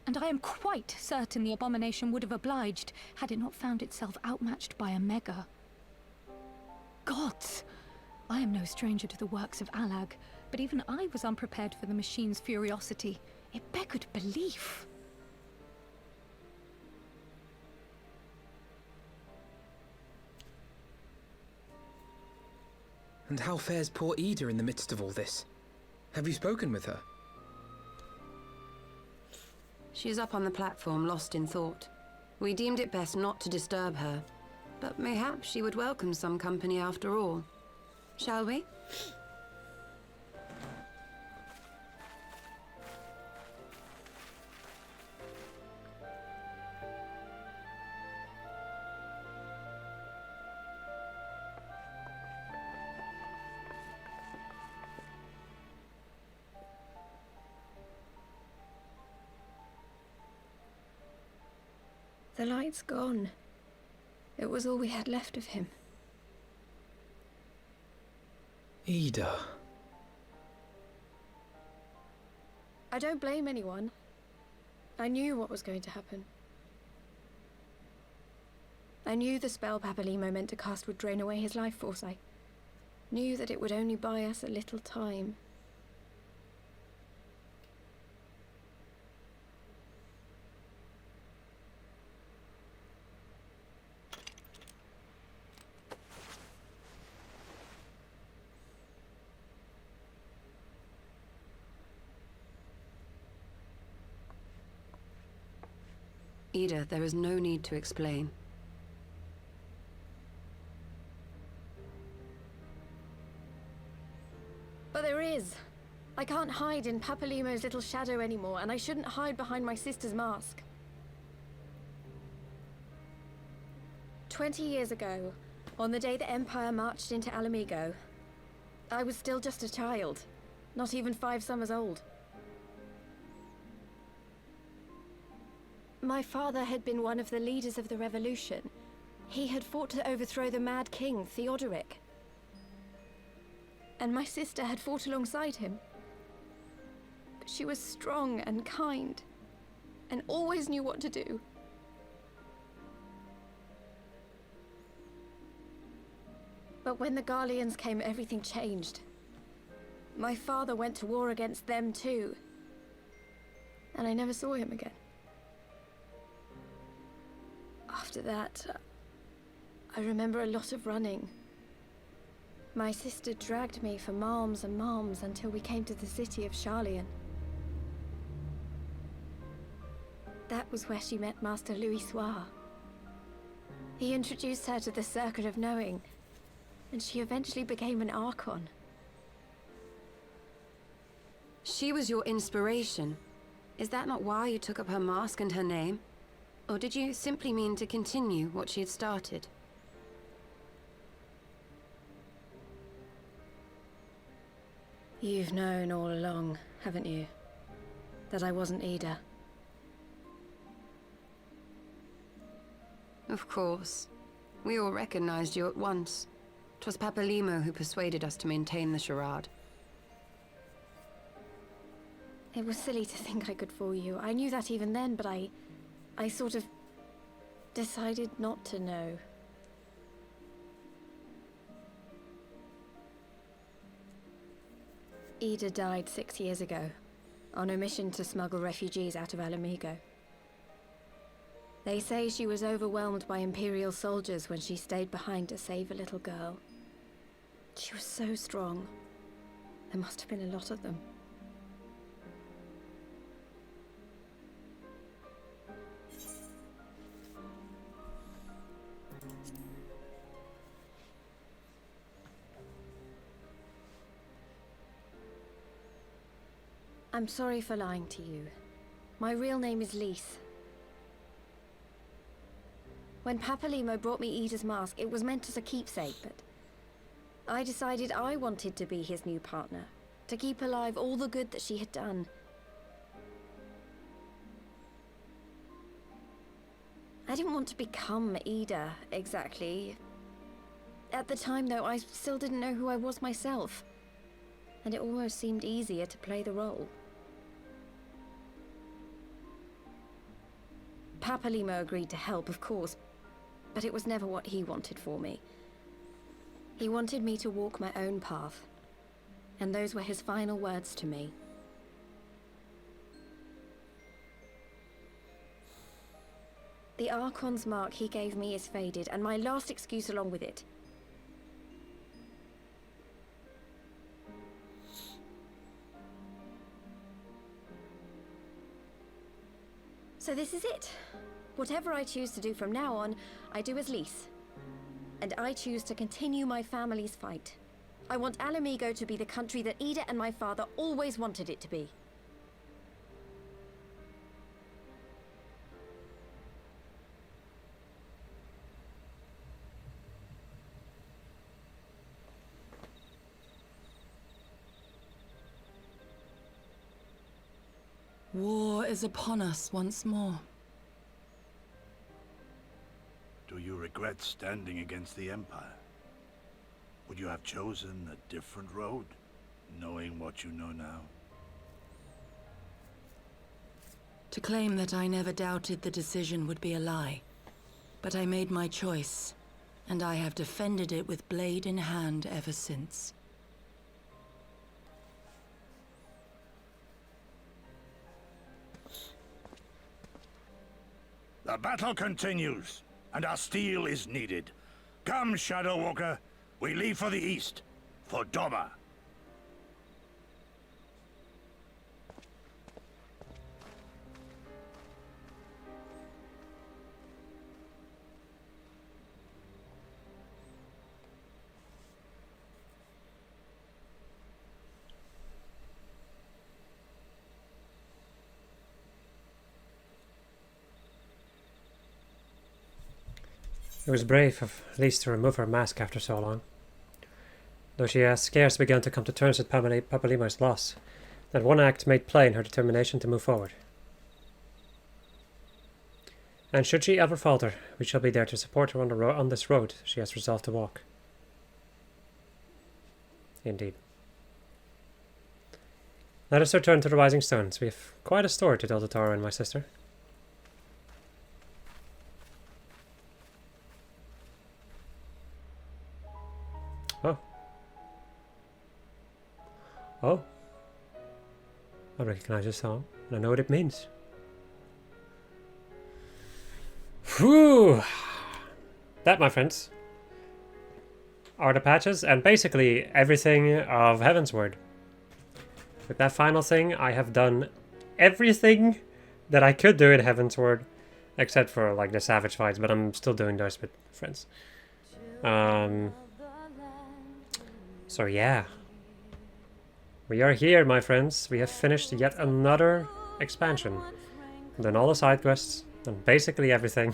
And I am quite certain the abomination would have obliged had it not found itself outmatched by Omega. Gods! I am no stranger to the works of Alag, but even I was unprepared for the machine's furiosity. It beggared belief. And how fares poor Ida in the midst of all this? Have you spoken with her? She's up on the platform, lost in thought. We deemed it best not to disturb her, but mayhaps she would welcome some company after all. Shall we? The light's gone. It was all we had left of him. Ida. I don't blame anyone. I knew what was going to happen. I knew the spell Papalimo meant to cast would drain away his life force. I knew that it would only buy us a little time. Ida, there is no need to explain. But there is. I can't hide in Papalimo's little shadow anymore, and I shouldn't hide behind my sister's mask. 20 years ago, on the day the Empire marched into Alamigo, I was still just a child, not even 5 summers old. My father had been one of the leaders of the revolution. He had fought to overthrow the Mad King, Theodoric. And my sister had fought alongside him. But she was strong and kind, and always knew what to do. But when the Garleans came, everything changed. My father went to war against them too, and I never saw him again. After that, I remember a lot of running. My sister dragged me for malms and malms until we came to the city of Charlian. That was where she met Master Louis Soir. He introduced her to the Circle of Knowing, and she eventually became an Archon. She was your inspiration. Is that not why you took up her mask and her name? Or did you simply mean to continue what she had started? You've known all along, haven't you? That I wasn't Ida. Of course. We all recognized you at once. 'Twas Papalimo who persuaded us to maintain the charade. It was silly to think I could fool you. I knew that even then, but I sort of decided not to know. Ida died 6 years ago, on a mission to smuggle refugees out of Alamigo. They say she was overwhelmed by Imperial soldiers when she stayed behind to save a little girl. She was so strong. There must have been a lot of them. I'm sorry for lying to you. My real name is Lise. When Papalimo brought me Ida's mask, it was meant as a keepsake, but I decided I wanted to be his new partner, to keep alive all the good that she had done. I didn't want to become Ida, exactly. At the time, though, I still didn't know who I was myself, and it almost seemed easier to play the role. Papalimo agreed to help, of course, but it was never what he wanted for me. He wanted me to walk my own path, and those were his final words to me. The Archon's mark he gave me is faded, and my last excuse along with it. So this is it. Whatever I choose to do from now on, I do as Lise. And I choose to continue my family's fight. I want Alamigo to be the country that Ida and my father always wanted it to be. War is upon us once more. Do you regret standing against the Empire? Would you have chosen a different road, knowing what you know now? To claim that I never doubted the decision would be a lie. But I made my choice, and I have defended it with blade in hand ever since. The battle continues, and our steel is needed. Come, Shadow Walker, we leave for the east, for Doma. It was brave of Lise to remove her mask after so long. Though she has scarce begun to come to terms with Papalima's loss, that one act made plain her determination to move forward. And should she ever falter, we shall be there to support her on this road she has resolved to walk. Indeed. Let us return to the Rising Stones. We have quite a story to tell to Tara and my sister. Oh. Oh. I recognize this song, and I know what it means. Whew! That, my friends, are the patches, and basically everything of Heavensward. With that final thing, I have done everything that I could do in Heavensward, except for, like, the savage fights, but I'm still doing those with friends. So yeah, we are here, my friends. We have finished yet another expansion, done all the side quests, and basically everything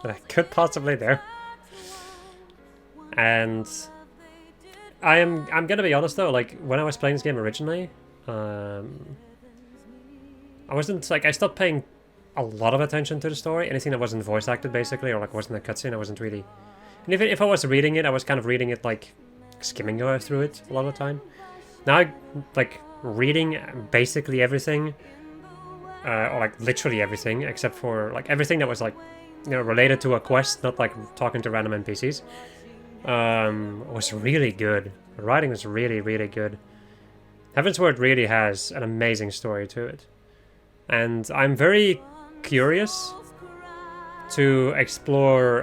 that I could possibly do. And I'm gonna be honest though, like when I was playing this game originally, I wasn't like, I stopped paying a lot of attention to the story. Anything that wasn't voice acted basically, or like wasn't a cutscene, I wasn't really. And even if I was reading it, I was kind of reading it like skimming through it a lot of the time. Now I like reading basically everything, or like literally everything, except for like everything that was like, you know, related to a quest, not like talking to random NPCs. Was really good. The writing was really, really good. Heavensward really has an amazing story to it. And I'm very curious to explore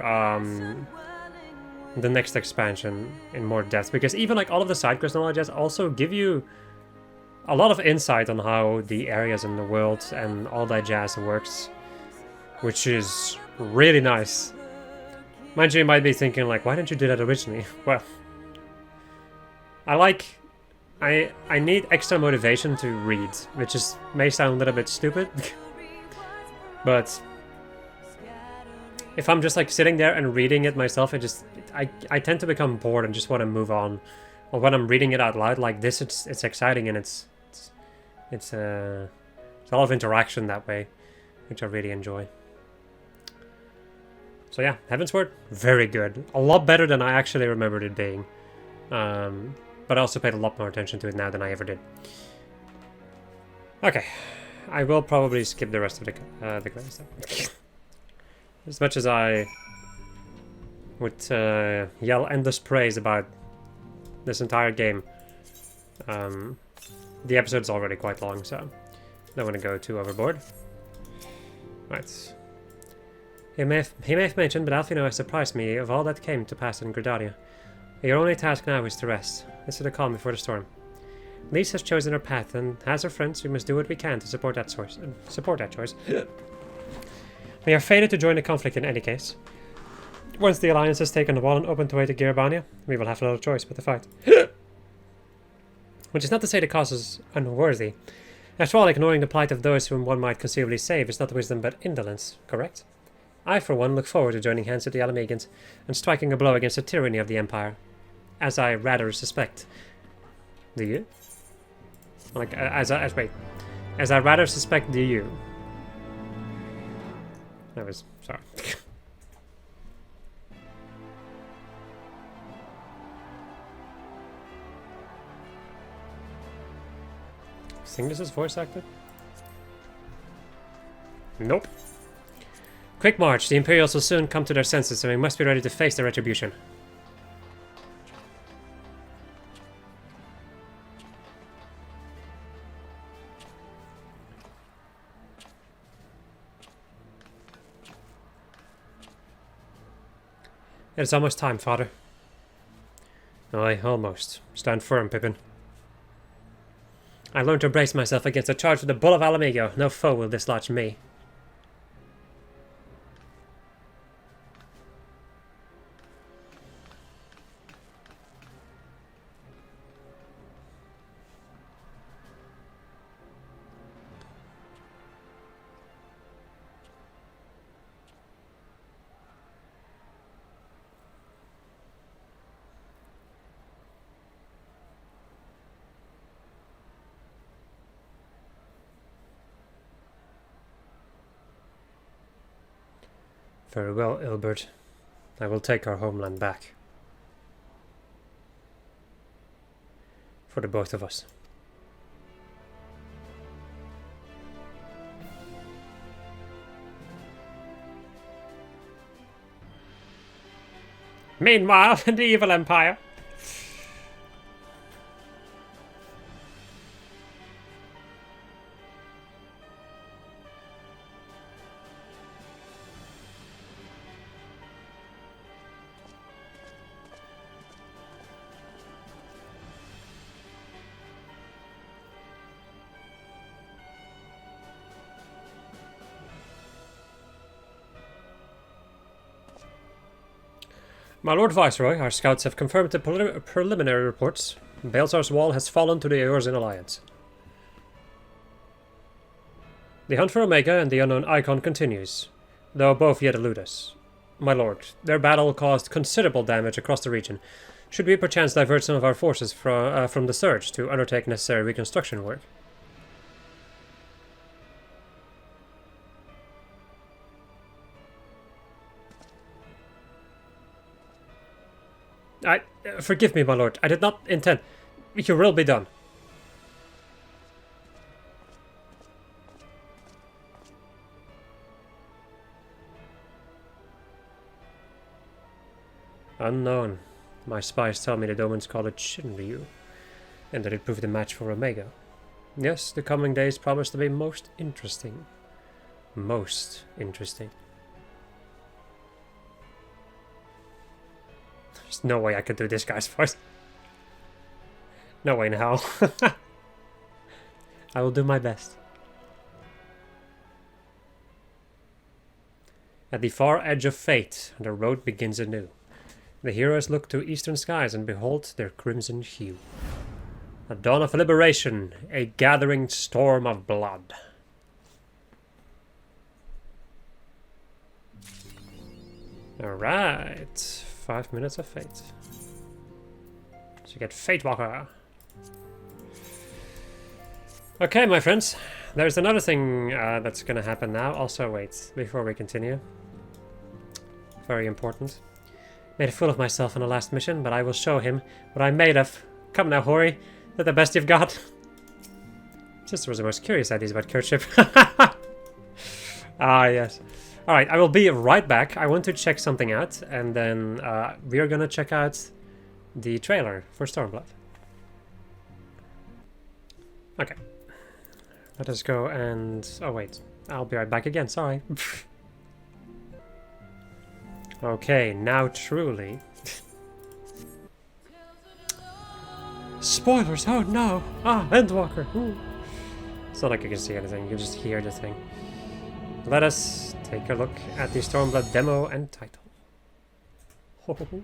the next expansion in more depth, because even like all of the side quest knowledge also give you a lot of insight on how the areas in the world and all that jazz works, which is really nice. Mind you might be thinking like, why didn't you do that originally? Well, I need extra motivation to read, which is may sound a little bit stupid, but if I'm just like sitting there and reading it myself, I tend to become bored and just want to move on. Or when I'm reading it out loud like this, it's exciting, and it's a lot of interaction that way, which I really enjoy. So yeah, Heavensward, very good. A lot better than I actually remembered it being. But I also paid a lot more attention to it now than I ever did. Okay, I will probably skip the rest of the credits. As much as I would yell endless praise about this entire game, the episode's already quite long, so don't want to go too overboard. Right. He may have mentioned, but Alfino has surprised me of all that came to pass in Gridania. Your only task now is to rest. This is the calm before the storm. Lise has chosen her path, and as her friends, we must do what we can to support that choice. We are fated to join the conflict in any case. Once the Alliance has taken the wall and opened the way to Girabania, we will have little choice but to fight. Which is not to say the cause is unworthy. After all, ignoring the plight of those whom one might conceivably save is not wisdom but indolence, correct? I, for one, look forward to joining hands with the Alamegans and striking a blow against the tyranny of the Empire. As I rather suspect. Do you? Like, as I rather suspect, do you? That was... sorry. I think this is voice acted? Nope. Quick march. The Imperials will soon come to their senses, and we must be ready to face their retribution. It is almost time, father. Aye, almost. Stand firm, Pippin. I learned to brace myself against a charge with the Bull of Alamigo. No foe will dislodge me. Very well, Ilbert. I will take our homeland back. For the both of us. Meanwhile, in the evil empire. My Lord Viceroy, our scouts have confirmed the preliminary reports. Balzar's wall has fallen to the Eorzean Alliance. The hunt for Omega and the unknown Icon continues, though both yet elude us. My lord, their battle caused considerable damage across the region. Should we perchance divert some of our forces from the Surge to undertake necessary reconstruction work? Forgive me, my lord. I did not intend. Your will be done. Unknown. My spies tell me the Domans call it Shinryu, and that it proved a match for Omega. Yes, the coming days promise to be most interesting. Most interesting. There's no way I could do this guy's voice. No way in hell. I will do my best. At the far edge of fate, the road begins anew. The heroes look to eastern skies and behold their crimson hue. A dawn of liberation, a gathering storm of blood. Alright. 5 minutes of fate. So you get Fate Walker. Okay, my friends. There's another thing that's gonna happen now. Also, wait, before we continue. Very important. Made a fool of myself on the last mission, but I will show him what I'm made of. Come now, Hori. Is that the best you've got? Sister was the most curious ideas about courtship. Ah, yes. Alright, I will be right back. I want to check something out, and then we are gonna check out the trailer for Stormblood. Okay. Let us go and... oh wait, I'll be right back again, sorry. Okay, now truly. Spoilers, oh no! Ah, Endwalker! Ooh. It's not like you can see anything, you can just hear the thing. Let us take a look at the Stormblood demo and title. Ho, ho, ho.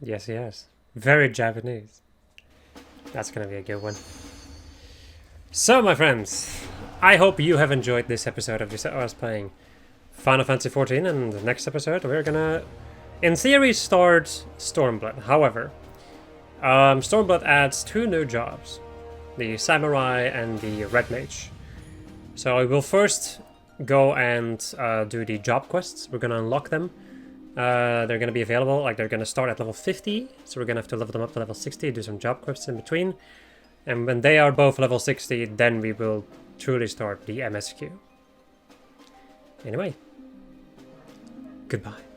Yes, he has. Very Japanese. That's gonna be a good one. So, my friends, I hope you have enjoyed this episode of us playing Final Fantasy XIV, and the next episode we're gonna, in theory, start Stormblood. However, Stormblood adds 2 new jobs, the Samurai and the Red Mage. So I will first go and do the job quests. We're gonna unlock them. They're gonna be available, like they're gonna start at level 50, so we're gonna have to level them up to level 60, do some job quests in between. And when they are both level 60, then we will truly start the MSQ. Anyway, goodbye.